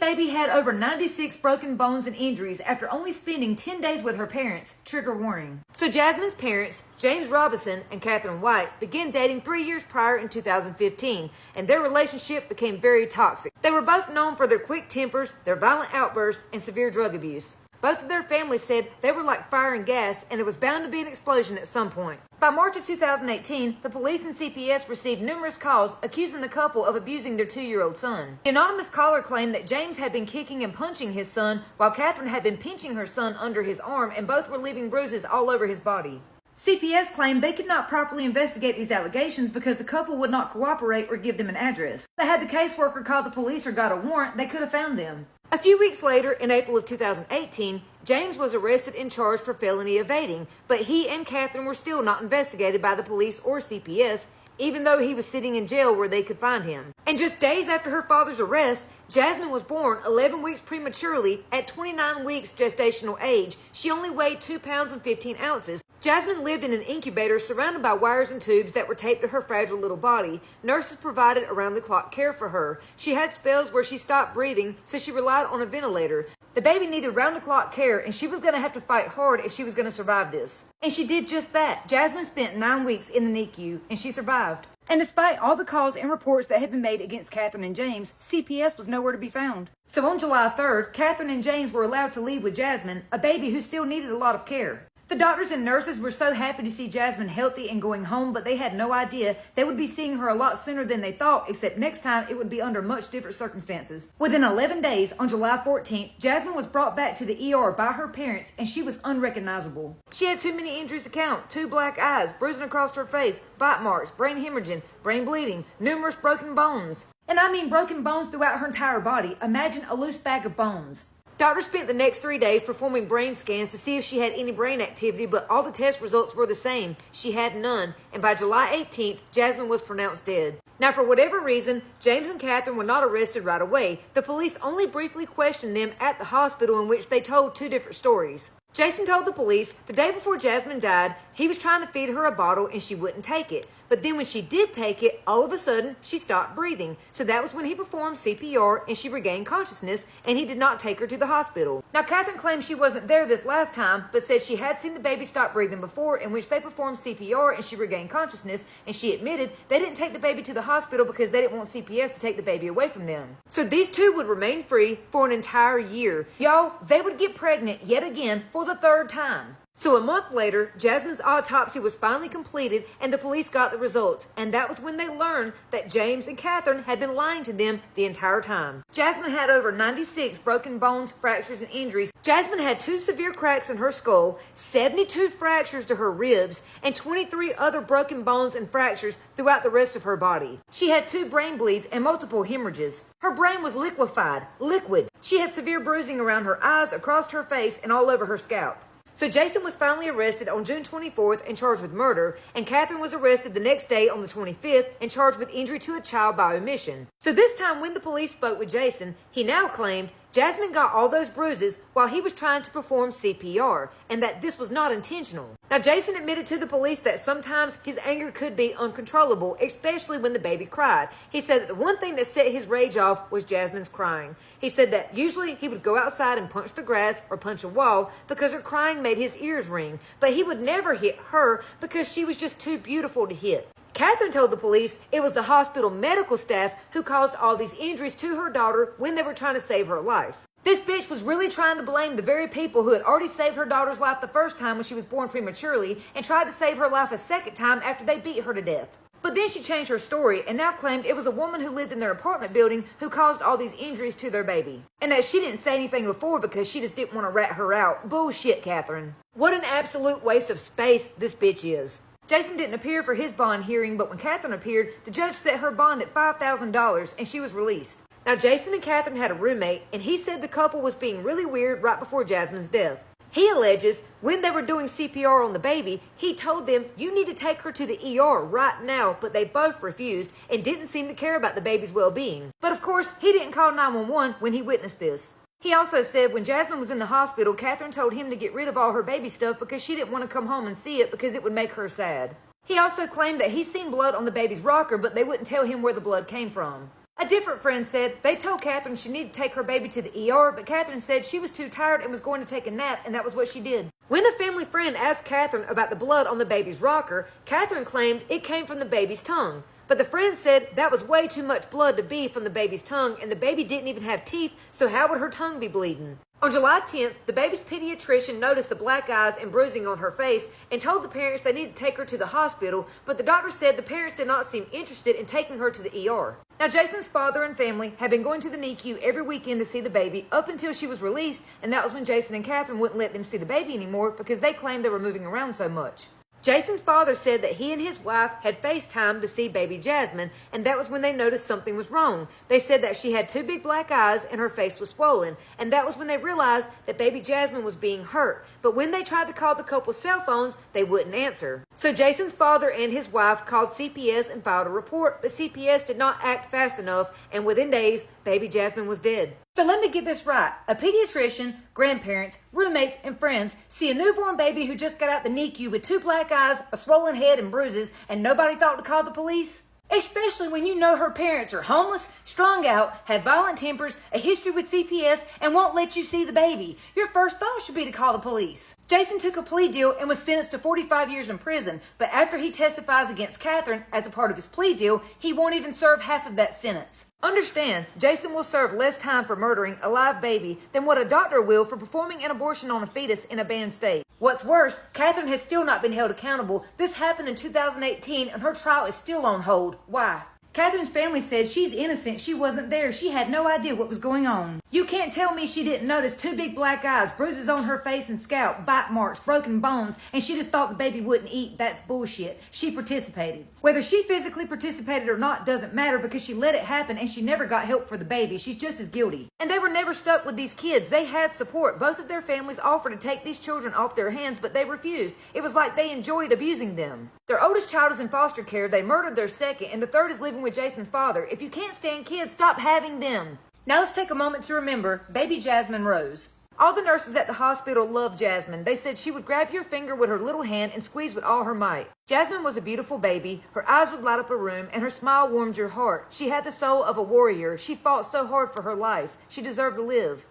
baby had over 96 broken bones and injuries after only spending 10 days with her parents. Trigger warning. So Jasmine's parents, James Robinson and Catherine White, began dating 3 years prior in 2015, and their relationship became very toxic. They were both known for their quick tempers, their violent outbursts, and severe drug abuse. Both of their families said they were like fire and gas, and there was bound to be an explosion at some point. By March of 2018, the police and CPS received numerous calls accusing the couple of abusing their 2-year-old son. The anonymous caller claimed that James had been kicking and punching his son, while Catherine had been pinching her son under his arm, and both were leaving bruises all over his body. CPS claimed they could not properly investigate these allegations because the couple would not cooperate or give them an address. But had the caseworker called the police or got a warrant, they could have found them. A few weeks later, in April of 2018, James was arrested and charged for felony evading, but he and Catherine were still not investigated by the police or CPS, even though he was sitting in jail where they could find him. And just days after her father's arrest, Jasmine was born 11 weeks prematurely at 29 weeks gestational age. She only weighed 2 pounds and 15 ounces. Jasmine lived in an incubator surrounded by wires and tubes that were taped to her fragile little body. Nurses provided around-the-clock care for her. She had spells where she stopped breathing, so she relied on a ventilator. The baby needed round-the-clock care, and she was going to have to fight hard if she was going to survive this. And she did just that. Jasmine spent 9 weeks in the NICU, and she survived. And despite all the calls and reports that had been made against Catherine and James, CPS was nowhere to be found. So on July 3rd, Catherine and James were allowed to leave with Jasmine, a baby who still needed a lot of care. The doctors and nurses were so happy to see Jasmine healthy and going home, but they had no idea they would be seeing her a lot sooner than they thought, except next time it would be under much different circumstances. Within 11 days, on July 14th, Jasmine was brought back to the ER by her parents, and she was unrecognizable. She had too many injuries to count: 2 black eyes, bruising across her face, bite marks, brain hemorrhaging, brain bleeding, numerous broken bones. And I mean broken bones throughout her entire body. Imagine a loose bag of bones. Doctors spent the next 3 days performing brain scans to see if she had any brain activity, but all the test results were the same. She had none, and by July 18th, Jasmine was pronounced dead. Now, for whatever reason, James and Catherine were not arrested right away. The police only briefly questioned them at the hospital, in which they told 2 different stories. Jason told the police the day before Jasmine died, he was trying to feed her a bottle and she wouldn't take it. But then when she did take it, all of a sudden, she stopped breathing. So that was when he performed CPR and she regained consciousness, and he did not take her to the hospital. Now, Catherine claimed she wasn't there this last time, but said she had seen the baby stop breathing before, in which they performed CPR and she regained consciousness, and she admitted they didn't take the baby to the hospital because they didn't want CPS to take the baby away from them. So these 2 would remain free for an entire year. Y'all, they would get pregnant yet again for the 3rd time. So a month later, Jasmine's autopsy was finally completed and the police got the results. And that was when they learned that James and Catherine had been lying to them the entire time. Jasmine had over 96 broken bones, fractures, and injuries. Jasmine had 2 severe cracks in her skull, 72 fractures to her ribs, and 23 other broken bones and fractures throughout the rest of her body. She had 2 brain bleeds and multiple hemorrhages. Her brain was liquid. She had severe bruising around her eyes, across her face, and all over her scalp. So Jason was finally arrested on June 24th and charged with murder, and Catherine was arrested the next day on the 25th and charged with injury to a child by omission. So this time when the police spoke with Jason, he now claimed Jasmine got all those bruises while he was trying to perform CPR, and that this was not intentional. Now, Jason admitted to the police that sometimes his anger could be uncontrollable, especially when the baby cried. He said that the one thing that set his rage off was Jasmine's crying. He said that usually he would go outside and punch the grass or punch a wall because her crying made his ears ring, but he would never hit her because she was just too beautiful to hit. Catherine told the police it was the hospital medical staff who caused all these injuries to her daughter when they were trying to save her life. This bitch was really trying to blame the very people who had already saved her daughter's life the first time when she was born prematurely, and tried to save her life a second time after they beat her to death. But then she changed her story and now claimed it was a woman who lived in their apartment building who caused all these injuries to their baby. And that she didn't say anything before because she just didn't want to rat her out. Bullshit, Catherine. What an absolute waste of space this bitch is. Jason didn't appear for his bond hearing, but when Catherine appeared, the judge set her bond at $5,000 and she was released. Now, Jason and Catherine had a roommate, and he said the couple was being really weird right before Jasmine's death. He alleges when they were doing CPR on the baby, he told them, "You need to take her to the ER right now," but they both refused and didn't seem to care about the baby's well-being. But of course, he didn't call 911 when he witnessed this. He also said when Jasmine was in the hospital, Catherine told him to get rid of all her baby stuff because she didn't want to come home and see it because it would make her sad. He also claimed that he seen blood on the baby's rocker, but they wouldn't tell him where the blood came from. A different friend said they told Catherine she needed to take her baby to the ER, but Catherine said she was too tired and was going to take a nap, and that was what she did. When a family friend asked Catherine about the blood on the baby's rocker, Catherine claimed it came from the baby's tongue. But the friend said that was way too much blood to be from the baby's tongue, and the baby didn't even have teeth, so how would her tongue be bleeding? On July 10th, the baby's pediatrician noticed the black eyes and bruising on her face and told the parents they needed to take her to the hospital, but the doctor said the parents did not seem interested in taking her to the ER. Now, Jason's father and family had been going to the NICU every weekend to see the baby up until she was released, and that was when Jason and Catherine wouldn't let them see the baby anymore because they claimed they were moving around so much. Jason's father said that he and his wife had FaceTime to see baby Jasmine, and that was when they noticed something was wrong. They said that she had two big black eyes and her face was swollen, and that was when they realized that baby Jasmine was being hurt. But when they tried to call the couple's cell phones, they wouldn't answer. So Jason's father and his wife called CPS and filed a report, but CPS did not act fast enough, and within days, baby Jasmine was dead. So let me get this right. A pediatrician, grandparents, roommates, and friends see a newborn baby who just got out the NICU with two black eyes, a swollen head, and bruises, and nobody thought to call the police? Especially when you know her parents are homeless, strung out, have violent tempers, a history with CPS, and won't let you see the baby. Your first thought should be to call the police. Jason took a plea deal and was sentenced to 45 years in prison, but after he testifies against Catherine as a part of his plea deal, he won't even serve half of that sentence. Understand, Jason will serve less time for murdering a live baby than what a doctor will for performing an abortion on a fetus in a banned state. What's worse, Catherine has still not been held accountable. This happened in 2018 and her trial is still on hold. Why? Catherine's family said she's innocent. She wasn't there. She had no idea what was going on. You can't tell me she didn't notice two big black eyes, bruises on her face and scalp, bite marks, broken bones, and she just thought the baby wouldn't eat. That's bullshit. She participated. Whether she physically participated or not doesn't matter because she let it happen and she never got help for the baby. She's just as guilty. And they were never stuck with these kids. They had support. Both of their families offered to take these children off their hands, but they refused. It was like they enjoyed abusing them. Their oldest child is in foster care. They murdered their second, and the third is living with Jason's father. If you can't stand kids, stop having them. Now let's take a moment to remember baby Jasmine Rose. All the nurses at the hospital loved Jasmine. They said she would grab your finger with her little hand and squeeze with all her might. Jasmine was a beautiful baby. Her eyes would light up a room, and her smile warmed your heart. She had the soul of a warrior. She fought so hard for her life. She deserved to live.